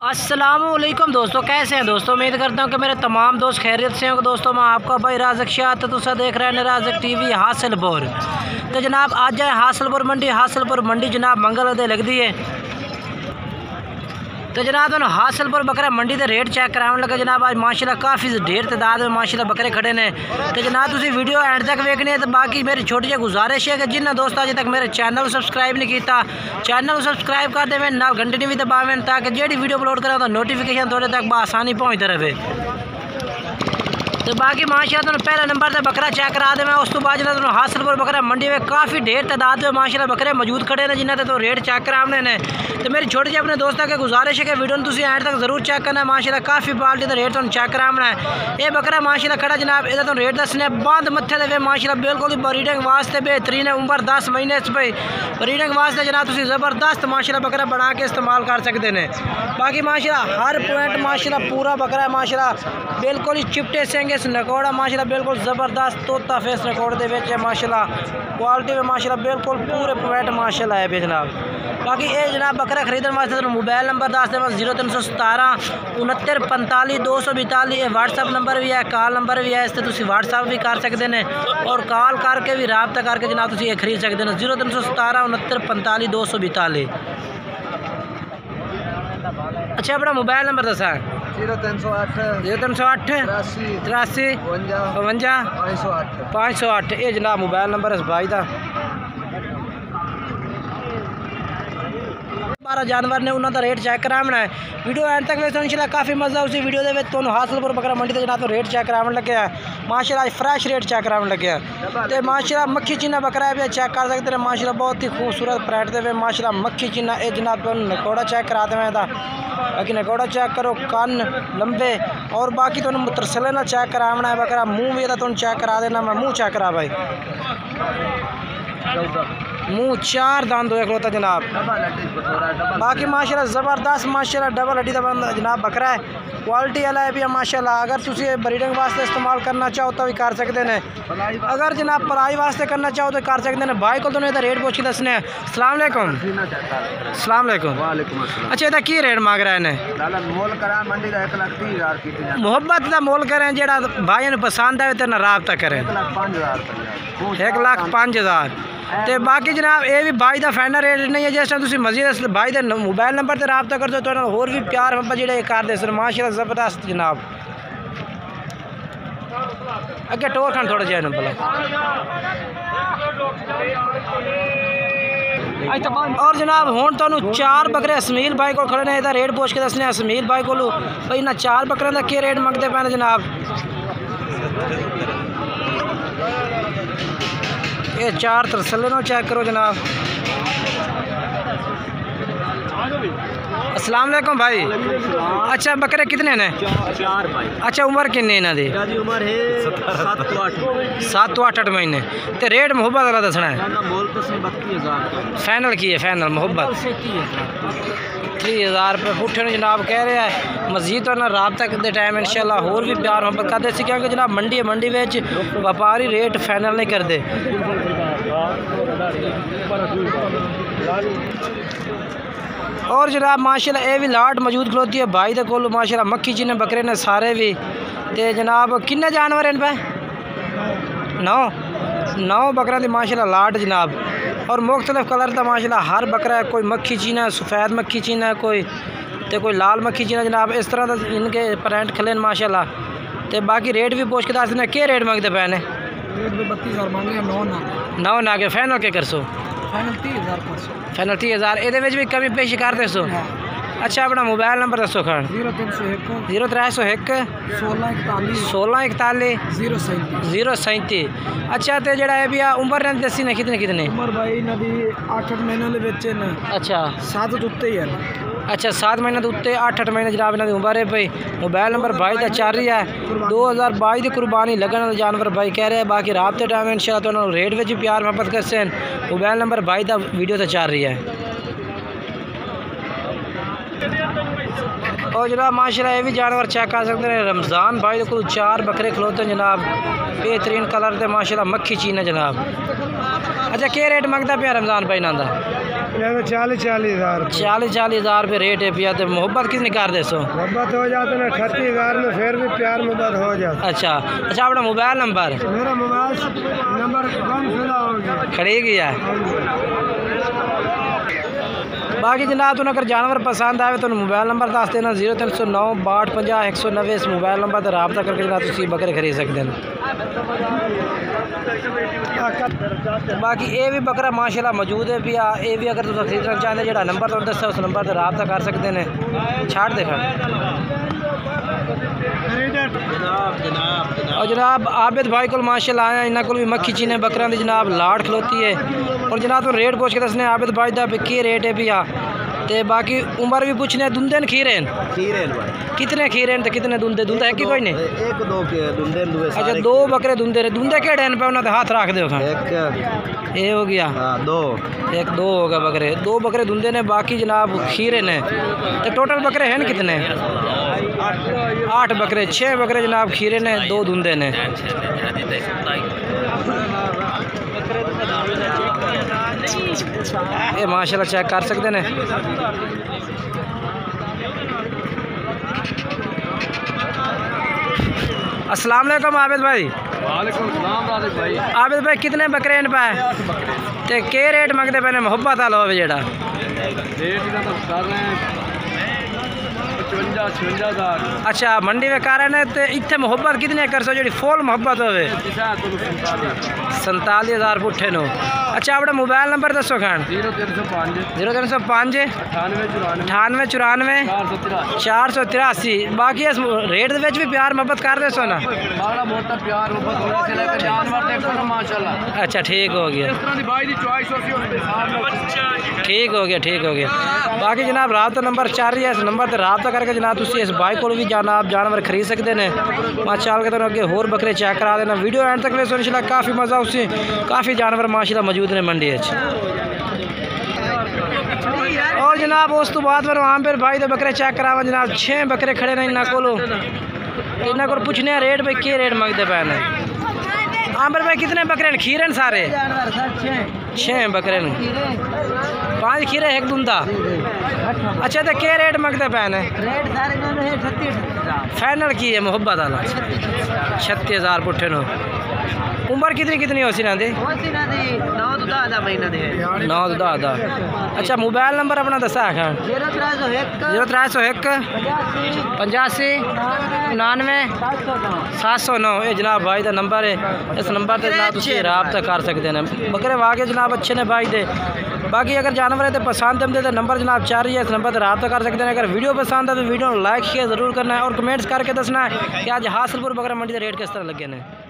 अस्सलामुअलैकुम दोस्तों, कैसे हैं दोस्तों। उम्मीद करता हूं कि मेरे तमाम दोस्त खैरियत से होंगे। दोस्तों मैं आपका भाई राज़क शाह, तो तुसा देख रहे हैं राज़क टीवी हासिलपुर। तो जनाब आज जाए हासिलपुर मंडी जनाब मंगल दे लगती है। तो जनाब तुम हासिलपुर बकरा मंडी के रेट चेक कराने लगे। जनाब आज माशाल्लाह काफ़ी ढेर तादाद में माशाल्लाह बकरे खड़े ने। तो जनाब तुम वीडियो एंड तक वेखनी है। तो बाकी मेरी छोटी जी गुजारिश है कि जिन्हें दोस्त अजे तक मेरे चैनल सब्सक्राइब नहीं किया, चैनल सब्सक्राइब कर देवें, नाल घंटी भी दबावें, ताकि जेडी वीडियो अपलोड करा तो नोटिफिकेशन थोड़े तक बआसानी पहुँचते रहे। तो बाकी माशाल्लाह तुम पहले नंबर से बकरा चेक करा दे। मैं उस तो बाद जो तुम हासिलपुर बकरा मंडी में काफ़ी ढेर तादाद में माशाल्लाह बकरे मौजूद खड़े ने, जिन्हें तो रेट चेक कराने ने। तो मेरी छोटी जी अपने दोस्तों के गुजारिश है कि वीडियो तुम एंड तक जरूर चेक करना है। माशाल्लाह काफ़ी बाल्टी का रेट तुम चेक कराना है। ये बकरा माशाल्लाह खड़ा जनाब, यदा तुम रेट दसने बंद मत्थे दे माशाल्लाह बिल्कुल ब्रीडिंग वास्ते बेहतरीन है। उम्र 10 महीने पे ब्रीडिंग वास्ते जनाब तुम ज़बरदस्त माशाल्लाह बकरा बना के इस्तेमाल कर सकते हैं। बाकी माशाल्लाह हर पॉइंट माशाल्लाह पूरा बकरा है। माशाल्लाह बिल्कुल ही चिपटे सेंगे नकोड़ा माशाल्लाह बिल्कुल ज़बरदस्त तोता फेस रिकॉर्ड दे विच है। माशाल्लाह क्वालिटी में माशाल्लाह बिल्कुल पूरे पॉइंट माशाल्लाह है जनाब। बाकी ये जनाब बकरा खरीदने वास्ते तो मोबाइल नंबर दस दे 0317 69 45 242। ये व्हाट्सअप नंबर भी है, कॉल नंबर भी है। इस तुम व्हाट्सअप भी कर सकते हैं और कॉल करके भी रबता करके जनाब तुम ये खरीद सकते हैं। 0317 69 45 242। अच्छा अपना मोबाइल नंबर दसा। 0308 83 52 508। ये जनाब मोबाइल नंबर इस भाई का। 12 जानवर ने उन्होंने रेट चेक कराना है। वीडियो एंड तक वैसे इंशाल्लाह काफ़ी मज़ा उसी वीडियो के तो हासिलपुर बकरा मंडी से जनाब तो रेट चेक कराने लगे हैं। माशाल्लाह फ्रैश रेट चेक कराने लगे हैं। तो माशाल्लाह मक्खी चीना बकरा है भी चेक कर सकते हैं। माशाल्लाह बहुत ही खूबसूरत प्रेट दे हुए माशाल्लाह मक्खी चीना। ये जनाब तो नकोड़ा चेक करा दें था। बाकी नकोड़ा चेक करो, कान लंबे और बाकी तो तरसले ना चेक कराना है बकरा। मुँह भी तुम चेक करा देना। मैं मुँह चेक करा भाई, मुँह 4 दांत दो खलोता जनाब। बाकी माशाल्लाह ज़बरदस्त माशाल्लाह डबल हड्डी का जनाब बकरा है। क्वालिटी वाला है भी माशाल्लाह। अगर तुम ब्रीडिंग वास्ते इस्तेमाल करना चाहो तो भी कर सकते हैं। अगर जनाब पलाई वास्ते करना चाहो तो कर सकते हैं। भाई को तो नहीं रेट पूछ के दसने। अस्सलाम वालेकुम। अस्सलाम वालेकुम। अच्छा इहदा की रेट मांग रहा है? मुहब्बत का मोल करें जो भाई पसंद आए तो रबता करें। 1,05,000। तो बाकी जनाब ये भी भाई का फाइनल रेट नहीं है। जिस टाइम तुम मजीद भाई के मोबाइल नंबर से रबता कर दो तो होर भी प्यार मुहब्बत जो कर दे सर माशाल्लाह ज़बरदस्त जनाब। अगे टोर खान थोड़ा जहा भला। और जनाब हुण तुहानू 4 बकरे असमील भाई को खड़े ने। इहदा रेट पूछ के दसने असमील भाई को भाई इन्होंने 4 बकरों का क्या रेट मंगते पे जनाब। ये 4 तरसले नो चेक करो जनाब। अस्सलाम वालेकुम भाई। अच्छा बकरे कितने ने? 4 भाई। अच्छा उम्र कितनी इन्हों की? उम्र है 7 to 8 महीने। तो रेट मुहब्बत वाला दसना है। फाइनल की है? फाइनल मुहब्बत 30,000 रुपये पुठे जनाब कह रहा है। मजीद तो रबता के टाइम इंशाल्लाह होर भी प्यार मुहब्बत करते सी, क्योंकि जनाब मंडी है, मंडी में व्यापारी रेट फाइनल नहीं करते। और जनाब माशाल्लाह ये भी लाट मौजूद खलोती है भाई दे कोल माशाल्लाह। मक्खी चीने बकरे ने सारे भी। तो जनाब किन्ने जानवर इन पे? 9 बकरा की माशाल्लाह लाट जनाब। और मुख्तलिफ कलर का माशाल्लाह हर बकरा है। कोई मक्खी चीना है, सफ़ेद मक्खी चीना है, कोई लाल मक्खी चीना जनाब। इस तरह का इनके प्रिंट खले माशाल्लाह। तो बाकी रेट भी पूछ के दस देना क्या रेट मंगते पे ने? 32,000 मांग रहे हैं। 9 ना के फाइनल के कर सो? फाइनल 30,000। ये भी कमी पेश कर दे सो। अच्छा अपना मोबाइल नंबर दसो खान। 0301 16 41 037। अच्छा तो जरा है भैया उम्र ने दसी ने कितने? उम्र भाई नदी 8 महीने। अच्छा 7 तो उत्ते ही है। अच्छा 7 महीने तो उत्ते 8 महीने जनाब इन्होंने उम्र है भाई। मोबाइल नंबर भाई का चल रही है। 2022 की कुर्बानी लगने वाले जानवर भाई कह रहे हैं। बाकी राबते टाइम इंशाल्लाह तो रेट में भी प्यार मुहब्बत कर से। मोबाइल नंबर भाई का वीडियो तो चल रही है। और जनाब माशाल्लाह ये भी जानवर चेक कर सकते हैं। रमज़ान भाई को 4 बकरे खलोते हैं जनाब। बेहतरीन कलर के माशाल्लाह मक्खी चीन है जनाब। अच्छा क्या रेट मंगता पे रमज़ान भाई ना? 40 हज़ार 40 हज़ार रुपये रेट है पिया। तो मोहब्बत कितनी कर दे सो? मोहब्बत हो जाते ना 38 हज़ार में, फिर भी प्यार मोहब्बत हो जाता। अच्छा अच्छा, अपना मोबाइल नंबर? मेरा मोबाइल नंबर खड़ी गया। बाकी जनाब तुम अगर जानवर पसंद आए तो मोबाइल नंबर दस देना 0309 62 50 190। इस मोबाइल नंबर पर रब्ता करके जनाब तुम बकरे खरीद सकते हैं। बाकी ये भी बकरा माशाल्लाह मौजूद है भी। ये भी अगर तुम खरीदना चाहते जो नंबर तुम दसा उस नंबर पर रब्ता कर सकते हैं। छाड़ दे और जनाब आबिद भाई को माशाल्लाह आया, इन्होंने को भी मक्खी चीने बकरा की जनाब लाड़ खलोती है। और जनाब तो रेट पूछ के दसने आबिद भाई का की रेट है भी। ते बाकी उम्र भी पूछने दुंदे न खीरे कितने खीरे तो कितने दुंदे? दुंदा है कि कोई नहीं? एक दो दुंदे। अच्छा दो बकरे दुंदे दुंदे केड़े पे उन्होंने हाथ रख दो। ये हो गया दो, एक दो हो गया बकरे। दो बकरे दुंदे ने, बाकी जनाब खीरे ने। तो टोटल बकरे हैं कितने? 8 बकरे। 6 बकरे जनाब खीरे ने, 2 दुंदे ने। ये माशाल्लाह चेक कर सकते हैं। अस्सलाम वालेकुम आबिद भाई। वालेकुम सलाम भाई। आबिद भाई कितने बकरे इन पे ते के रेट मंगते पे? मोहब्बत वाला हो जेड़ा रेट का तो कर रहे हैं 55 हज़ार। अच्छा मंडी में कर रहे हैं। तो इतने मोहब्बत कितने कर सो जी फुल मोहब्बत हो? 47 हज़ार पुट्ठे नो। अच्छा अपना मोबाइल नंबर दसो खान? 0305 98 94 483। बाकी इस रेट भी प्यार मोहब्बत कर दे सो ना? अच्छा ठीक हो गया, ठीक हो गया, ठीक हो गया। बाकी जनाब रात नंबर चल रही है, इस नंबर पर रब्ता करके जनाब तुम इस भाई को भी जनाब जानवर खरीद सकते हैं। माशाल्लाह के अगे होर बकरे चेक करा देना। वीडियो एंड तक वेसो इंशाल्लाह काफ़ी मज़ा उससे काफ़ी जानवर माशाल्लाह मौजूद ने मंडी। और जनाब उस तो बाद फिर वहाँ पर भाई तो बकरे चेक करावा जनाब। 6 बकरे खड़े ने इन्होंने को पूछने रेट भाई के रेट मंगते पे ने? आंबर भाई कितने बकरे हैं? खीरे हैं सारे? 6 बकरे हैं, 5 खीरे एक दुंदा। अच्छा तो क्या रेट मंगते पे ने? फाइनल की है मोहब्बत वाला 36 हज़ार पुट्ठे नो। उम्र कितनी कितनी हो सी ना? 9 तो 10। अच्छा मोबाइल नंबर अपना दसा है? 0301 85 99 709। ये जनाब भाई का नंबर है। इस नंबर पर जनाब तुम रब्ता कर सकते हैं। बकरे वाकई जनाब अच्छे ने भाई दे। बाकी अगर जानवर है तो पसंद आते तो नंबर जनाब चल रही है, इस नंबर पर रब्ता कर सकते हैं। अगर वीडियो पसंद है तो वीडियो लाइक शेयर ज़रूर करना है और कमेंट्स करके दसना है कि आज हासिलपुर बकरा मंडी के रेट किस तरह लगे हैं।